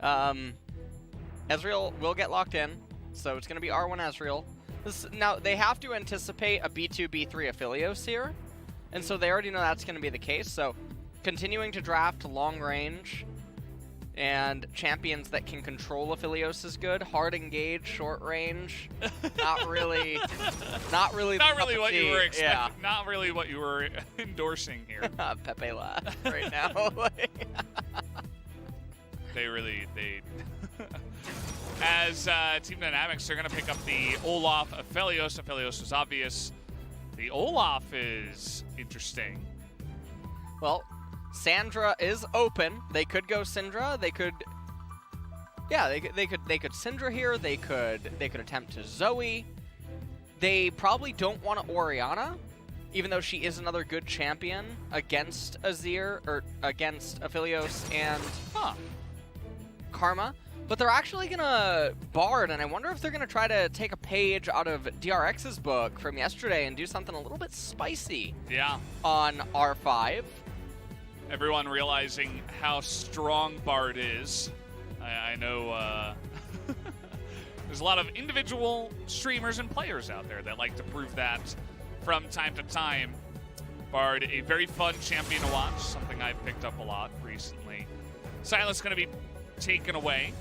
Ezreal will get locked in, so it's going to be R1 Ezreal. Now, they have to anticipate a B2, B3 Aphelios here, and so they already know that's going to be the case, so continuing to draft long range and champions that can control Aphelios is good. Hard engage, short range, not really what you were expecting. Yeah. Not really what you were endorsing here. Pepe laugh right now. They as Team Dynamics, they're going to pick up the Olaf Aphelios. Aphelios is obvious. The Olaf is interesting. Well, Sandra is open. They could go Syndra. They could, yeah, they could Syndra here. They could attempt to Zoe. They probably don't want to Orianna, even though she is another good champion against Azir or against Aphelios and Karma. But they're actually gonna Bard, and I wonder if they're gonna try to take a page out of DRX's book from yesterday and do something a little bit spicy. Yeah. On R5. Everyone realizing how strong Bard is. I know there's a lot of individual streamers and players out there that like to prove that from time to time. Bard, a very fun champion to watch, something I've picked up a lot recently. Silas going to be taken away.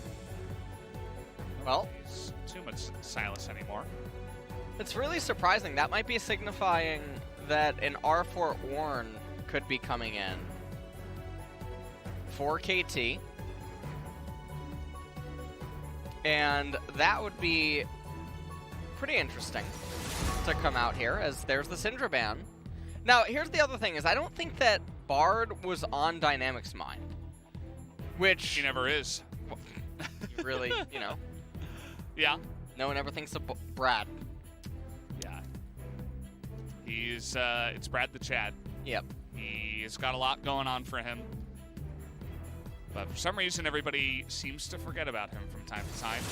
Well, he's too much Silas anymore. It's really surprising. That might be signifying that an R4 Ornn could be coming in for KT. And that would be pretty interesting to come out here, as there's the Syndra ban. Now, here's the other thing, is I don't think that Bard was on Dynamics' mind. Which... He never is. You really, you know. Yeah. No one ever thinks of Brad. Yeah. He's, it's Brad the Chad. Yep. He's got a lot going on for him. But for some reason, everybody seems to forget about him from time to time.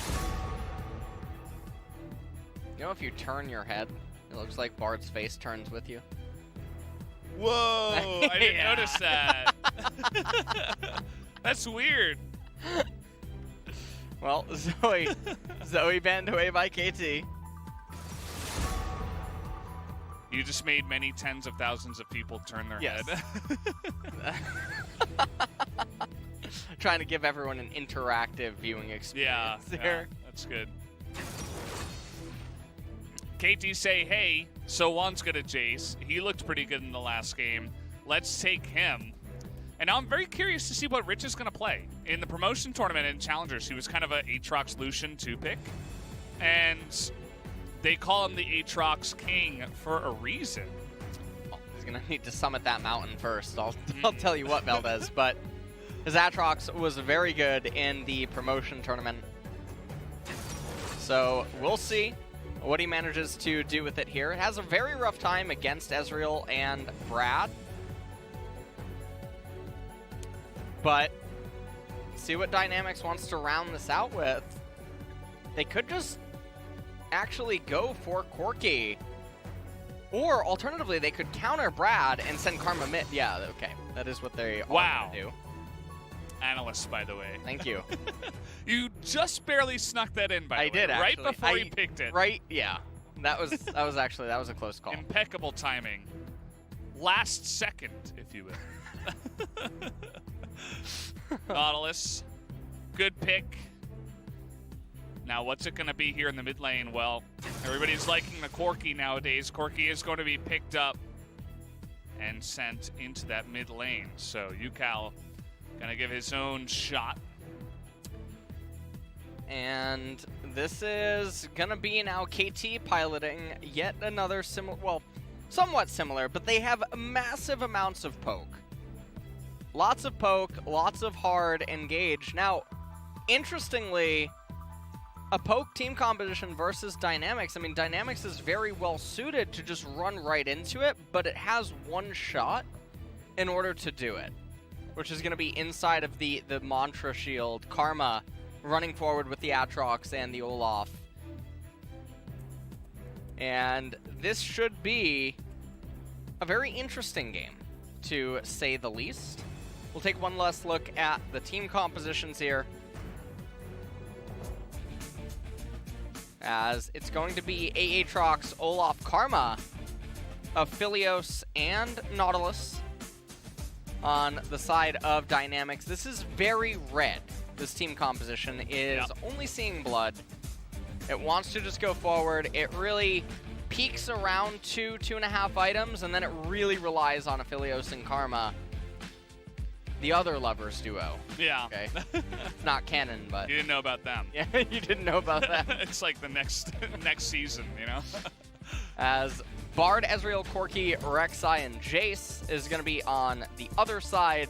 You know, if you turn your head, it looks like Bard's face turns with you. Whoa! I didn't notice that. That's weird. Well, Zoe banned away by KT. You just made many tens of thousands of people turn their head. Trying to give everyone an interactive viewing experience here. Yeah, that's good. KT say, hey, SoHwan's good at Jayce. He looked pretty good in the last game. Let's take him. And now I'm very curious to see what Rich is going to play. In the promotion tournament in Challengers, he was kind of a Aatrox Lucian 2-pick. And they call him the Aatrox King for a reason. Well, he's going to need to summit that mountain first. I'll tell you what, Valdez. But his Aatrox was very good in the promotion tournament. So we'll see what he manages to do with it here. It has a very rough time against Ezreal and Brad. But see what Dynamics wants to round this out with. They could just actually go for Corki. Or alternatively, they could counter Brad and send Karma mid. Yeah, okay. That is what they want to do. Analyst, by the way. Thank you. You just barely snuck that in, by the way. I did, actually. Right before you picked it. Right, yeah. That was a close call. Impeccable timing. Last second, if you will. Nautilus, good pick. Now, what's it going to be here in the mid lane? Well, everybody's liking the Corki nowadays. Corki is going to be picked up and sent into that mid lane. So, Ucal going to give his own shot. And this is going to be now KT piloting yet another similar, well, somewhat similar, but they have massive amounts of poke. Lots of poke, lots of hard engage. Now, interestingly, a poke team competition versus Dynamics. I mean, Dynamics is very well suited to just run right into it, but it has one shot in order to do it, which is going to be inside of the Mantra Shield. Karma running forward with the Aatrox and the Olaf. And this should be a very interesting game, to say the least. We'll take one last look at the team compositions here. as it's going to be Aatrox, Olaf, Karma, Aphelios, and Nautilus on the side of Dynamics. This is very red. This team composition is only seeing blood. It wants to just go forward. It really peaks around 2.5 items, and then it really relies on Aphelios and Karma, the other lovers duo. Yeah. Okay. It's not canon, but You didn't know about them. yeah, you didn't know about that. It's like the next season, you know? As Bard, Ezreal, Corki, Rek'Sai, and Jayce is going to be on the other side.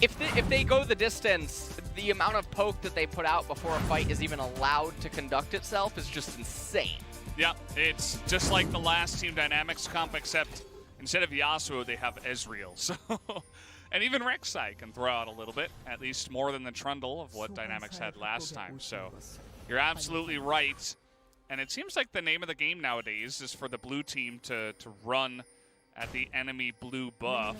If they go the distance, the amount of poke that they put out before a fight is even allowed to conduct itself is just insane. Yeah, it's just like the last Team Dynamics comp, except instead of Yasuo, they have Ezreal. So, and even Rek'Sai can throw out a little bit, at least more than the Trundle of what Dynamics had last time. So you're absolutely right. And it seems like the name of the game nowadays is for the blue team to run at the enemy blue buff.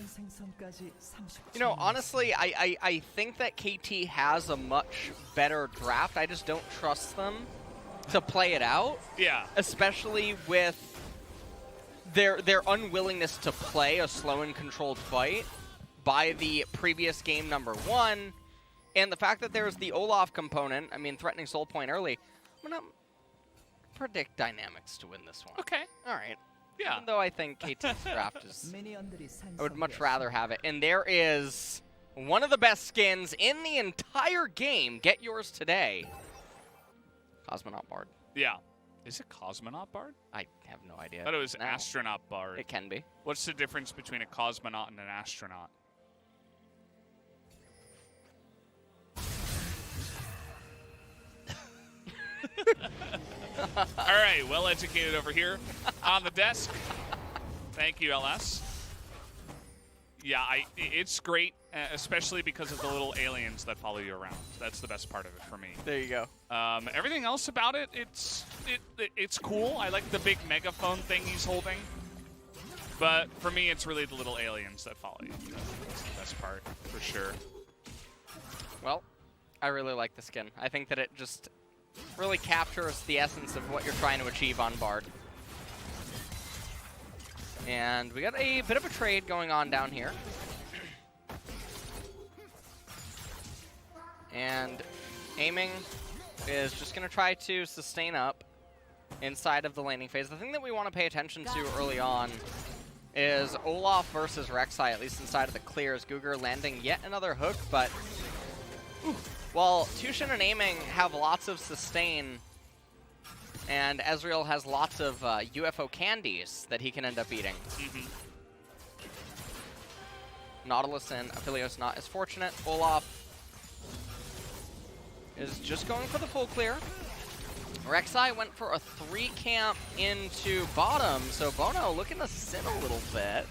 You know, honestly, I think that KT has a much better draft. I just don't trust them to play it out. Yeah. Especially with their unwillingness to play a slow and controlled fight by the previous game #1, and the fact that there's the Olaf component, I mean, threatening soul point early. I'm going to predict Dynamics to win this one. Okay. All right. Yeah. Even though I think KT's draft is... I would much rather have it. And there is one of the best skins in the entire game. Get yours today. Cosmonaut Bard. Yeah. Is it Cosmonaut Bard? I have no idea. I thought it was No. Astronaut Bard. It can be. What's the difference between a Cosmonaut and an Astronaut? All right, well educated over here on the desk. Thank you, LS. Yeah, it's great, especially because of the little aliens that follow you around. That's the best part of it for me. There you go. Everything else about it, it's cool. I like the big megaphone thing he's holding. But for me, it's really the little aliens that follow you. That's the best part, for sure. Well, I really like the skin. I think that it just really captures the essence of what you're trying to achieve on Bard. And we got a bit of a trade going on down here. And aiming is just going to try to sustain up inside of the laning phase. The thing that we want to pay attention to early on is Olaf versus Rek'Sai, at least inside of the clears. GuGer landing yet another hook, but while TusiN and aiming have lots of sustain, and Ezreal has lots of UFO candies that he can end up eating. Nautilus and Aphelios not as fortunate. Olaf is just going for the full clear. Rek'Sai went for a 3 camp into bottom, so bonO looking to sin a little bit.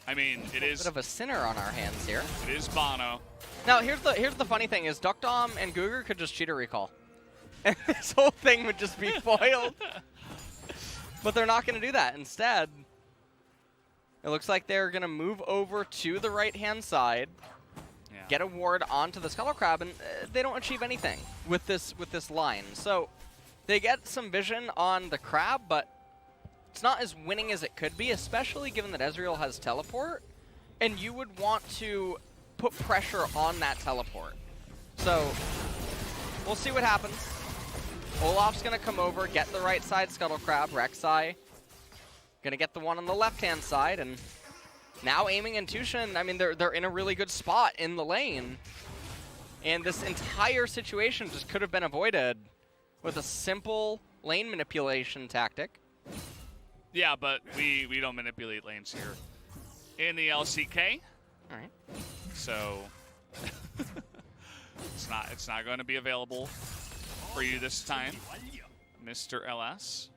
I mean, it is A bit of a sinner on our hands here. It is bonO. Now, here's the funny thing is deokdam and GuGer could just cheater recall. And this whole thing would just be foiled. But they're not going to do that. Instead, it looks like they're going to move over to the right-hand side, get a ward onto the Skull Crab, and they don't achieve anything with this line. So they get some vision on the Crab, but it's not as winning as it could be, especially given that Ezreal has teleport, and you would want to put pressure on that teleport. So we'll see what happens. Olaf's going to come over, get the right side Scuttle Crab. Rek'Sai going to get the one on the left-hand side, and now aiming and TusiN, I mean, they're in a really good spot in the lane. And this entire situation just could have been avoided with a simple lane manipulation tactic. Yeah, but we don't manipulate lanes here in the LCK. All right. So it's not going to be available for you this time, Mr. LS.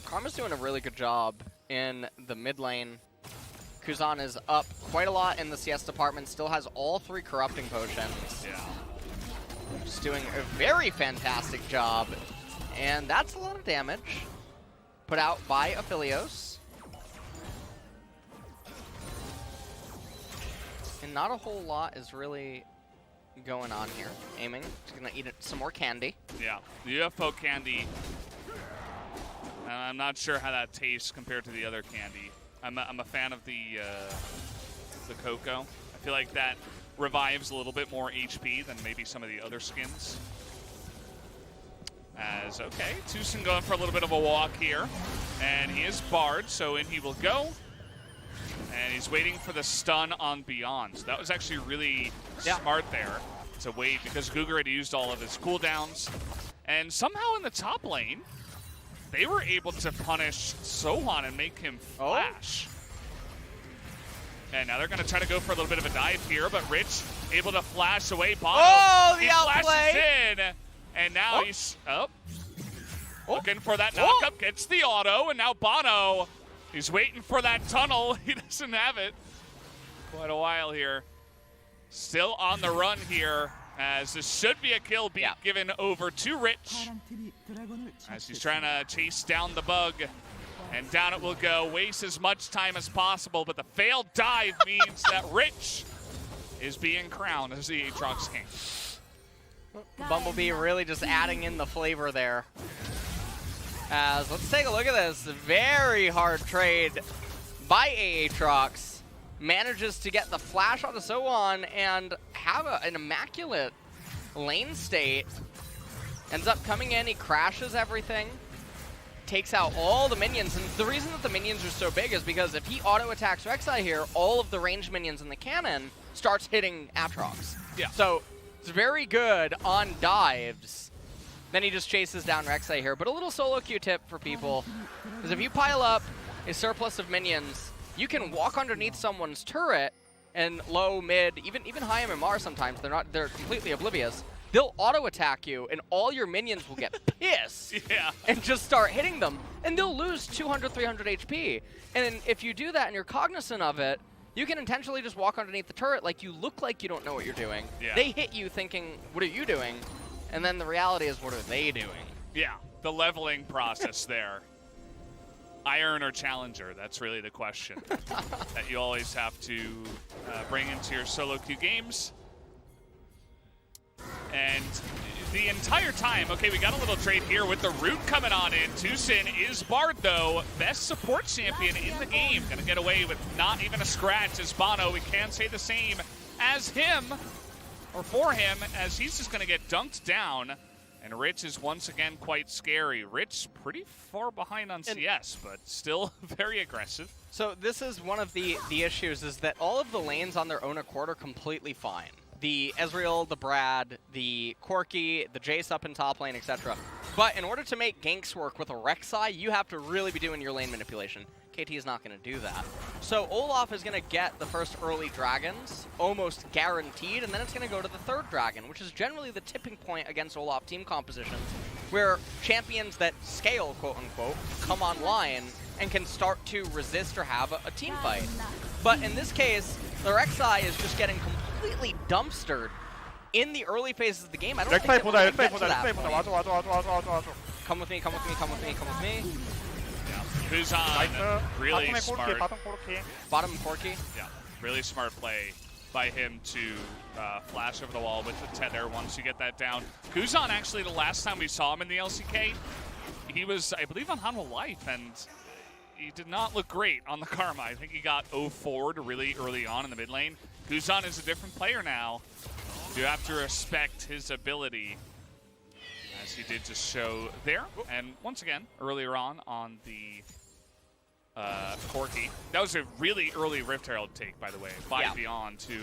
Karma's doing a really good job in the mid lane. Kuzan is up quite a lot in the CS department, still has all 3 corrupting potions. Yeah. Just doing a very fantastic job. And that's a lot of damage put out by Aphelios. And not a whole lot is really going on here. Aiming. Just gonna eat some more candy. Yeah, the UFO candy. I'm not sure how that tastes compared to the other candy. I'm a fan of the cocoa. I feel like that revives a little bit more HP than maybe some of the other skins. As, okay, TusiN going for a little bit of a walk here. And he is barred, so in he will go. And he's waiting for the stun on Beyond. So that was actually really smart there to wait because GuGer had used all of his cooldowns. And somehow in the top lane, they were able to punish SoHwan and make him flash. And now they're going to try to go for a little bit of a dive here, but Rich able to flash away. bonO, the he outplay! flashes in, and now he's looking for that knockup, gets the auto, and now bonO, he's waiting for that tunnel. He doesn't have it. Quite a while here. Still on the run here, as this should be a kill being given over to Rich. As he's trying to chase down the bug. And down it will go. Waste as much time as possible, but the failed dive means that Rich is being crowned as the Aatrox king. Bumblebee really just adding in the flavor there. As let's take a look at this. Very hard trade by Aatrox. Manages to get the flash onto SoHwan and have an immaculate lane state. Ends up coming in, he crashes everything. Takes out all the minions, and the reason that the minions are so big is because if he auto-attacks Rek'Sai here, all of the ranged minions in the cannon starts hitting Aatrox. Yeah. So it's very good on dives. Then he just chases down Rek'Sai here, but a little solo queue tip for people is if you pile up a surplus of minions, you can walk underneath someone's turret and low, mid, even high MMR sometimes, they're completely oblivious. They'll auto-attack you, and all your minions will get pissed and just start hitting them, and they'll lose 200, 300 HP. And if you do that and you're cognizant of it, you can intentionally just walk underneath the turret like you look like you don't know what you're doing. Yeah. They hit you thinking, what are you doing? And then the reality is, what are they doing? Yeah, the leveling process there. Iron or Challenger, that's really the question that you always have to bring into your solo queue games. And the entire time, okay, we got a little trade here with the root coming on in. TusiN is barred, though. Best support champion in the game. Gonna get away with not even a scratch as bonO. We can say the same as him, or for him, as he's just gonna get dunked down. And Rich is once again quite scary. Rich pretty far behind on CS, but still very aggressive. So this is one of the issues, is that all of the lanes on their own accord are completely fine. The Ezreal, the Brad, the Corki, the Jayce up in top lane, etc. But in order to make ganks work with a Rek'Sai, you have to really be doing your lane manipulation. KT is not going to do that. So Olaf is going to get the first early dragons, almost guaranteed, and then it's going to go to the third dragon, which is generally the tipping point against Olaf team compositions, where champions that scale, quote-unquote, come online and can start to resist or have a team fight. But in this case, the Rek'Sai is just getting completely dumpstered in the early phases of the game. I don't think that we're gonna get to that point. Come with me, come with me, come with me, come with me. Yeah, Kuzan, really smart. Bottom Corki. Yeah, really smart play by him to flash over the wall with the tether once you get that down. Kuzan, actually, the last time we saw him in the LCK, he was, I believe, on Hanwha Life, and he did not look great on the Karma. I think he got 0-4'd really early on in the mid lane. Kuzan is a different player now. You have to respect his ability, as he did just show there. And once again, earlier on the Corki. That was a really early Rift Herald take, by the way, by Beyond to...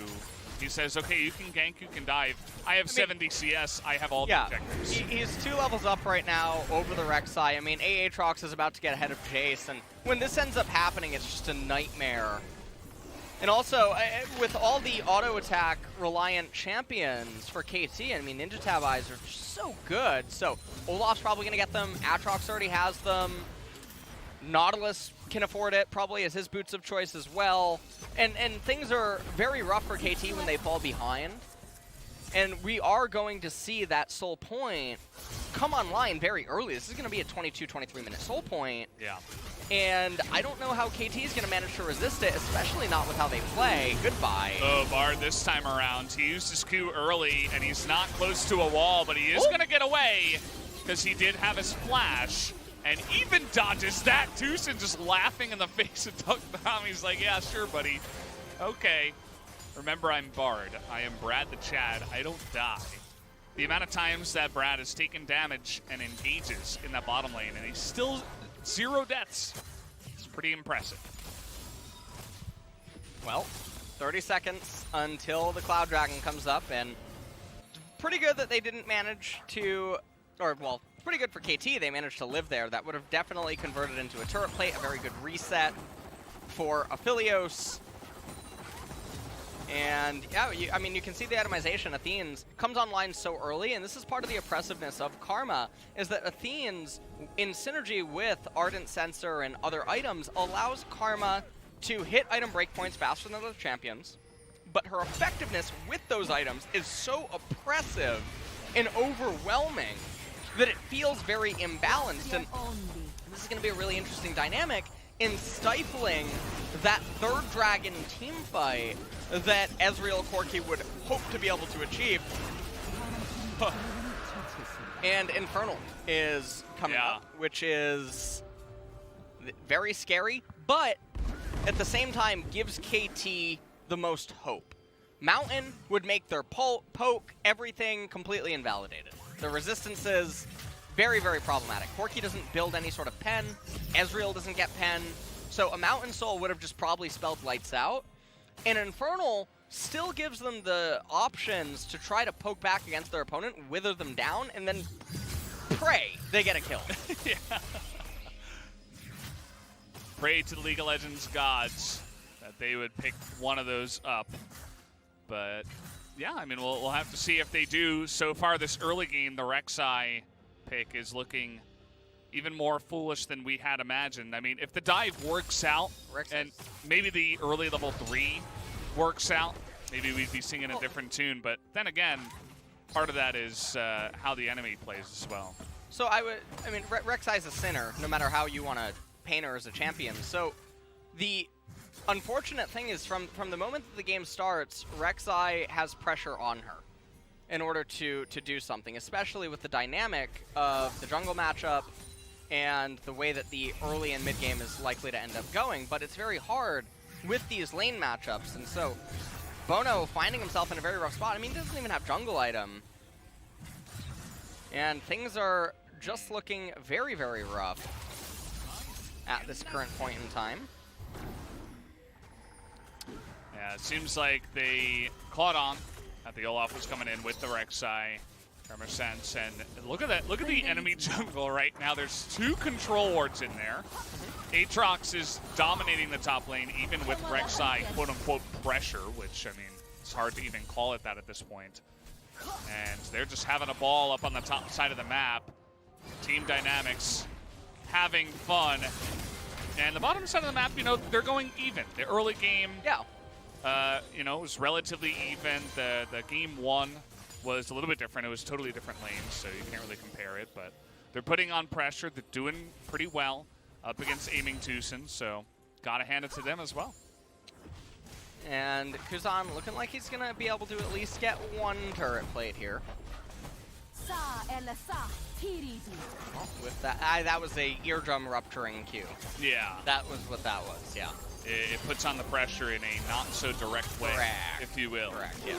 He says, okay, you can gank, you can dive. I have 70 CS, I have all the objectives. He's 2 levels up right now over the Rek'Sai. I mean, Aatrox is about to get ahead of Jayce, and when this ends up happening, it's just a nightmare. And also, with all the auto-attack reliant champions for KT, I mean, Ninja Tab Eyes are just so good. So Olaf's probably going to get them. Aatrox already has them. Nautilus can afford it, probably as his boots of choice as well. And things are very rough for KT when they fall behind. And we are going to see that Soul Point come online very early. This is going to be a 22, 23-minute Soul Point. Yeah. And I don't know how KT is going to manage to resist it, especially not with how they play. Goodbye. Oh, Bard this time around. He used his Q early, and he's not close to a wall, but he is going to get away because he did have his flash. And even dodges that. TusiN just laughing in the face of deokdam. He's like, yeah, sure, buddy. Okay. Remember, I'm Bard. I am Brad the Chad. I don't die. The amount of times that Brad has taken damage and engages in that bottom lane, and he's still 0 deaths. It's pretty impressive. Well, 30 seconds until the Cloud Dragon comes up, and pretty good that they didn't manage to, or well, pretty good for KT. They managed to live there. That would have definitely converted into a turret plate, a very good reset for Aphelios. And yeah, I mean, you can see the itemization. Athene's comes online so early, and this is part of the oppressiveness of Karma, is that Athene's, in synergy with Ardent Sensor and other items, allows Karma to hit item breakpoints faster than other champions, but her effectiveness with those items is so oppressive and overwhelming that it feels very imbalanced, and this is going to be a really interesting dynamic in stifling that third dragon team fight that Ezreal Corki would hope to be able to achieve. And Infernal is coming up, which is very scary, but at the same time gives KT the most hope. Mountain would make their poke, everything completely invalidated. The resistances, very, very problematic. Corki doesn't build any sort of pen. Ezreal doesn't get pen. So a Mountain Soul would have just probably spelled lights out. And Infernal still gives them the options to try to poke back against their opponent, wither them down, and then pray they get a kill. Yeah. Pray to the League of Legends gods that they would pick one of those up. But yeah, I mean, we'll have to see if they do. So far this early game, the Rek'Sai pick is looking even more foolish than we had imagined. I mean, if the dive works out, and maybe the early level 3 works out, maybe we'd be singing a different tune. But then again, part of that is how the enemy plays as well. So I mean, Rek'Sai's a sinner, no matter how you want to paint her as a champion. So the unfortunate thing is, from the moment that the game starts, Rek'Sai has pressure on her in order to do something, especially with the dynamic of the jungle matchup and the way that the early and mid game is likely to end up going. But it's very hard with these lane matchups, and so bonO finding himself in a very rough spot. I mean, he doesn't even have jungle item, and things are just looking very, very rough at this current point in time. Yeah, it seems like they caught on that the Olaf was coming in with the Rek'Sai from a sense, and look at that. Look at the enemy jungle right now. There's 2 control wards in there. Aatrox is dominating the top lane, even with Rek'Sai quote-unquote pressure, which, I mean, it's hard to even call it that at this point. And they're just having a ball up on the top side of the map. Team dynamics having fun. And the bottom side of the map, you know, they're going even. The early game, you know, was relatively even. The game 1 was a little bit different. It was totally different lanes, so you can't really compare it. But they're putting on pressure. They're doing pretty well up against aiming TusiN, so gotta hand it to them as well. And Kuzan looking like he's gonna be able to at least get 1 turret plate here. With that, that was a eardrum rupturing cue. Yeah. That was what that was, yeah. It puts on the pressure in a not-so-direct way, if you will. Correct, yeah.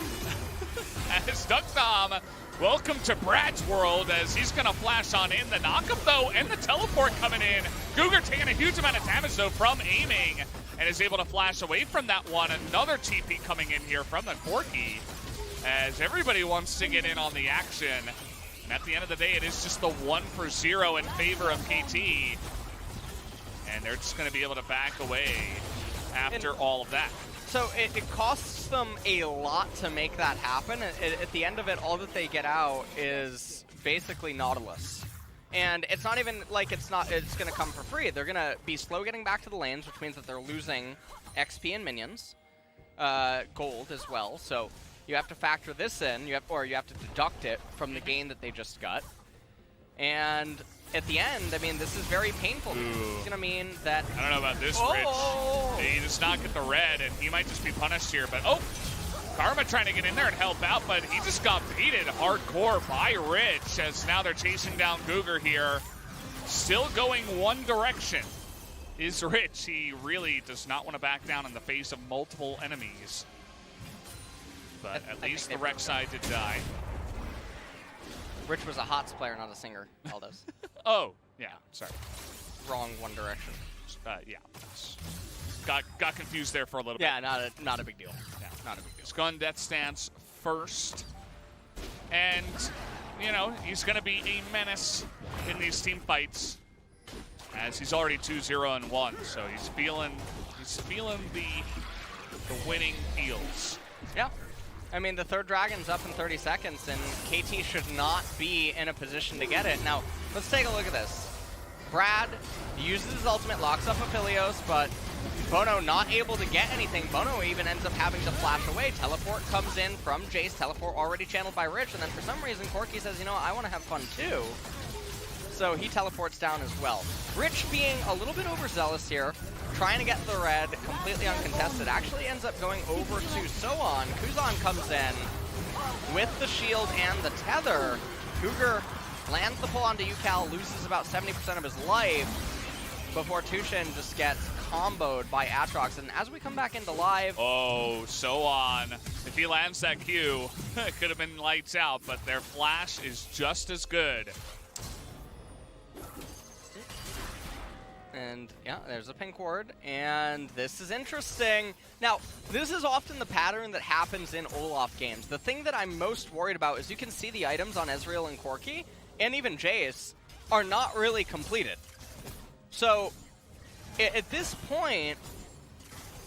As deokdam, welcome to Brad's world, as he's going to flash on in. The knockup, though, and the teleport coming in. GuGer taking a huge amount of damage, though, from aiming, and is able to flash away from that one. Another TP coming in here from the Corki, as everybody wants to get in on the action. And at the end of the day, it is just the 1 for 0 in favor of KT. And they're just going to be able to back away after all of that. So it costs them a lot to make that happen. At the end of it, all that they get out is basically Nautilus. And it's not even like it's going to come for free. They're going to be slow getting back to the lanes, which means that they're losing XP and minions, gold as well. So you have to factor this in, or you have to deduct it from the gain that they just got. And at the end, I mean, this is very painful. Ooh. It's going to mean that... I don't know about this, Oh! Rich. He does not get the red, and he might just be punished here. But, oh! Karma trying to get in there and help out, but he just got baited hardcore by Rich, as now they're chasing down GuGer here. Still going one direction is Rich. He really does not want to back down in the face of multiple enemies. But at least the Rek'Sai did die. Rich was a HOTS player, not a singer. Aldous. Oh, yeah, sorry. Wrong One Direction. Yeah. Got confused there for a little bit. Yeah, not a big deal. Yeah, not a big deal. He's gone Death Stance first. And, you know, he's going to be a menace in these team fights, as he's already 2-0-1. So he's feeling the winning feels. Yeah. I mean, the third dragon's up in 30 seconds, and KT should not be in a position to get it. Now, let's take a look at this. Brad uses his ultimate, locks up Aphelios, but bonO not able to get anything. bonO even ends up having to flash away. Teleport comes in from Jayce, teleport already channeled by Rich, and then for some reason Corki says, you know what, I want to have fun too. So he teleports down as well. Rich being a little bit overzealous here, trying to get the red, completely uncontested. Actually ends up going over to SoHwan. Kuzan comes in with the shield and the tether. GuGer lands the pull onto Ucal, loses about 70% of his life before TusiN just gets comboed by Aatrox. And as we come back into live... Oh, SoHwan. If he lands that Q, it could have been lights out, but their flash is just as good. And yeah, there's a pink ward, and this is interesting. Now, this is often the pattern that happens in Olaf games. The thing that I'm most worried about is you can see the items on Ezreal and Corki, and even Jayce, are not really completed. So, at this point,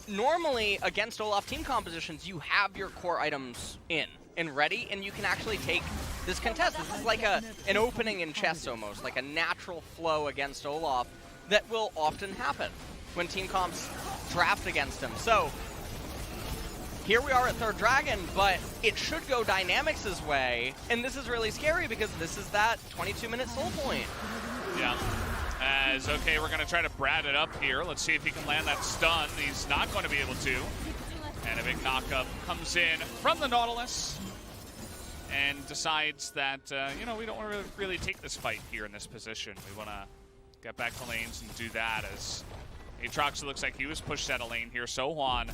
normally against Olaf team compositions, you have your core items in and ready, and you can actually take this contest. This is like an opening in chess almost, like a natural flow against Olaf that will often happen when team comps draft against him. So, here we are at third dragon, but it should go Dynamics' way, and this is really scary because this is that 22-minute soul point. Yeah. As, okay, we're going to try to Brad it up here. Let's see if he can land that stun. He's not going to be able to. And a big knock-up comes in from the Nautilus and decides that, you know, we don't want to really take this fight here in this position. We want to get back to lanes and do that, as Aatrox, it looks like he was pushed out of lane here. SoHwan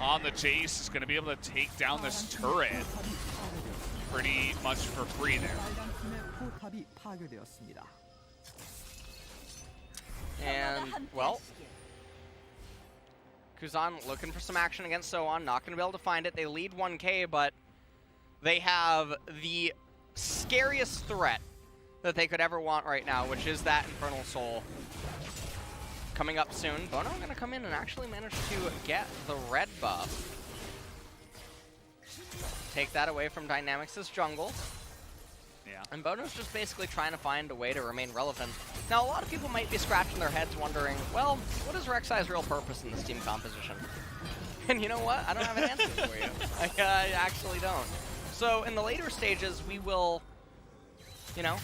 on the Jayce is going to be able to take down this turret pretty much for free there. And, well, Kuzan looking for some action against SoHwan, not going to be able to find it. They lead 1K, but they have the scariest threat that they could ever want right now, which is that Infernal Soul coming up soon. bonO going to come in and actually manage to get the red buff. Take that away from Dynamics' jungle. Yeah. And bonO's just basically trying to find a way to remain relevant. Now, a lot of people might be scratching their heads wondering, well, what is Rek'Sai's real purpose in this team composition? And you know what? I don't have an answer for you. I actually don't. So in the later stages, we will, you know,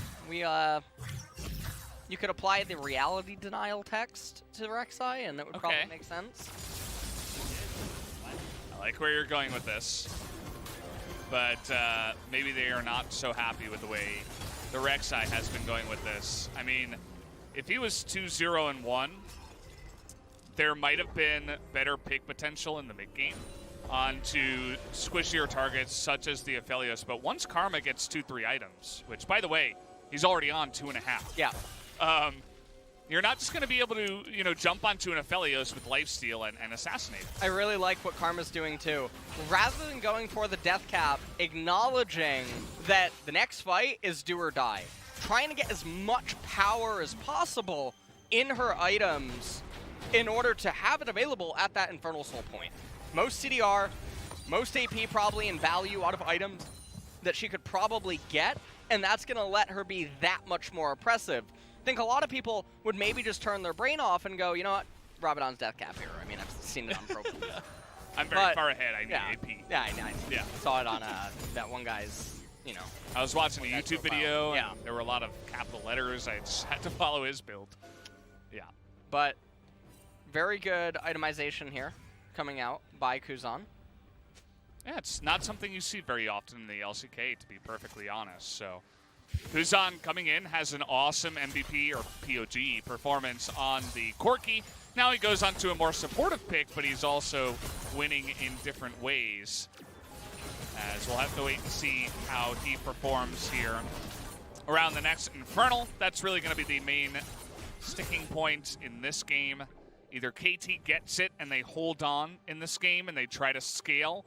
you could apply the reality denial text to Rek'Sai, and that would probably make sense. I like where you're going with this, but maybe they are not so happy with the way the Rek'Sai has been going with this. I mean, if he was 2-0-1, there might have been better pick potential in the mid game onto squishier targets such as the Aphelios, but once Karma gets 2-3 items, which by the way, he's already on 2.5. Yeah. You're not just going to be able to, you know, jump onto an Aphelios with lifesteal and assassinate him. I really like what Karma's doing too. Rather than going for the death cap, acknowledging that the next fight is do or die. Trying to get as much power as possible in her items in order to have it available at that Infernal Soul point. Most CDR, most AP probably in value out of items that she could probably get, and that's going to let her be that much more oppressive. I think a lot of people would maybe just turn their brain off and go, you know what, Rabadon's death cap here. I mean, I've seen it on Pro Pool. I'm very far ahead. I need yeah, AP. Yeah, I saw it on that one guy's, you know. I was watching a YouTube video, Yeah. and there were a lot of capital letters. I just had to follow his build. Yeah. But very good itemization here coming out by Kuzan. Yeah, it's not something you see very often in the LCK, to be perfectly honest. So Kuzan coming in has an awesome MVP or POG performance on the Corki. Now he goes on to a more supportive pick, but he's also winning in different ways. As we'll have to wait and see how he performs here around the next Infernal. That's really going to be the main sticking point in this game. Either KT gets it and they hold on in this game and they try to scale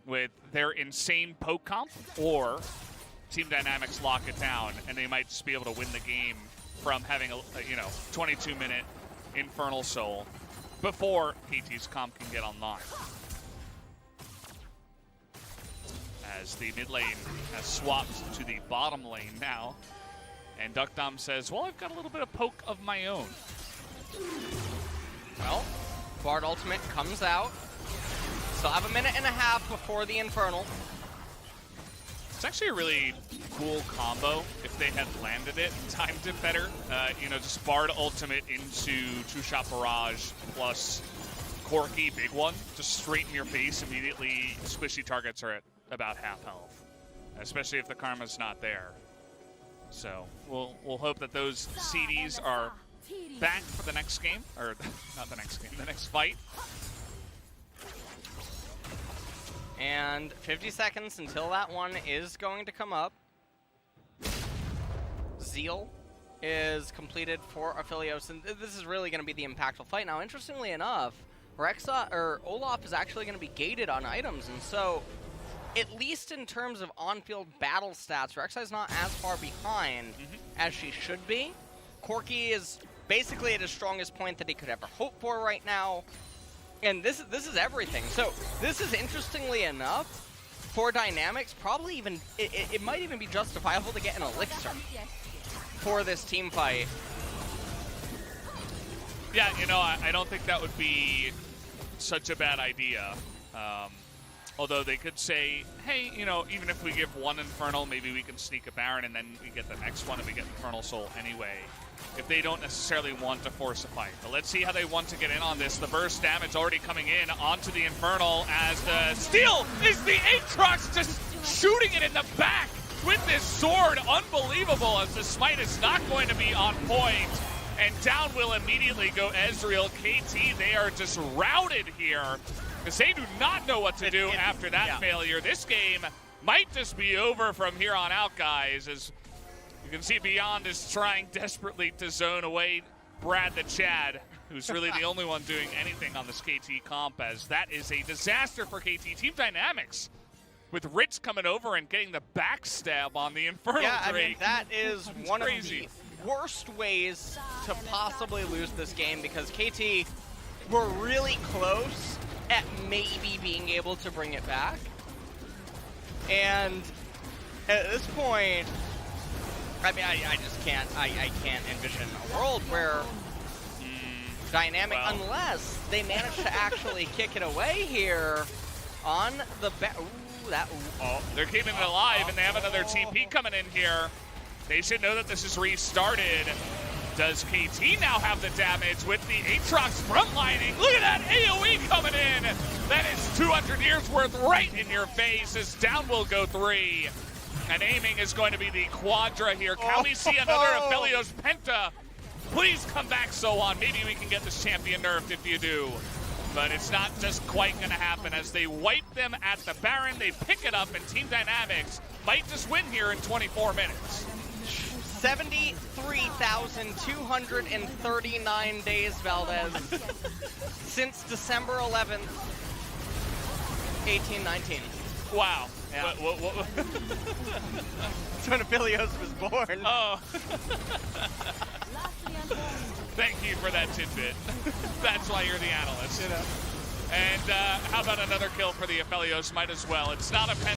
with their insane poke comp, or Team Dynamics lock it down and they might just be able to win the game from having a 22-minute Infernal Soul before KT's comp can get online. As the mid lane has swapped to the bottom lane now, and deokdam says, well, I've got a little bit of poke of my own. Well, Bard ultimate comes out. Still have a minute and a half before the Infernal. It's actually a really cool combo if they had landed it and timed it better. Just Bard ultimate into two-shot barrage plus Corki, big one, just straight in your face immediately. Squishy targets are at about half health, especially if the karma's not there. So we'll hope that those CDs are back for the next game, or not the next game, the next fight. And 50 seconds until that one is going to come up. Zeal is completed for Aphelios, and this is really going to be the impactful fight. Now, interestingly enough, Olaf is actually going to be gated on items, and so at least in terms of on-field battle stats, Rek'Sai is not as far behind as she should be. Corki is basically at his strongest point that he could ever hope for right now. And this is everything. So this is, interestingly enough, for Dynamics, probably even, it might even be justifiable to get an elixir for this team fight. Yeah, I don't think that would be such a bad idea. Although they could say, hey, even if we give one Infernal, maybe we can sneak a Baron and then we get the next one and we get Infernal Soul anyway, if they don't necessarily want to force a fight. But let's see how they want to get in on this. The burst damage already coming in onto the Infernal as the steal is the Aatrox just shooting it in the back with this sword. Unbelievable, as the smite is not going to be on point. And down will immediately go Ezreal. KT, they are just routed here, because they do not know what to do after that failure. This game might just be over from here on out, guys, as you can see Beyond is trying desperately to zone away Brad the Chad, who's really the only one doing anything on this KT comp, as that is a disaster for KT. Team Dynamics, with Ritz coming over and getting the backstab on the Infernal Drake. I mean, that is one of the worst ways to possibly lose this game, because KT were really close at maybe being able to bring it back. And at this point, I mean, I just can't, I can't envision a world where Dynamic, unless they manage to actually kick it away here on the back. They're keeping it alive, and they have another TP coming in here. They should know that this is restarted. Does KT now have the damage with the Aatrox frontlining? Look at that AoE coming in. That is 200 years worth right in your face, as down will go 3. And aiming is going to be the Quadra here. Can we see another Aphelios Penta? Please come back, SoHwan. Maybe we can get this champion nerfed if you do. But it's not just quite going to happen, as they wipe them at the Baron. They pick it up, and Team Dynamics might just win here in 24 minutes. 73,239 days, Valdez, since December 11th, 1819. Wow. Yeah. That's when Aphelios was born. Oh. Thank you for that tidbit. That's why you're the analyst. And how about another kill for the Aphelios? Might as well. It's not a pen.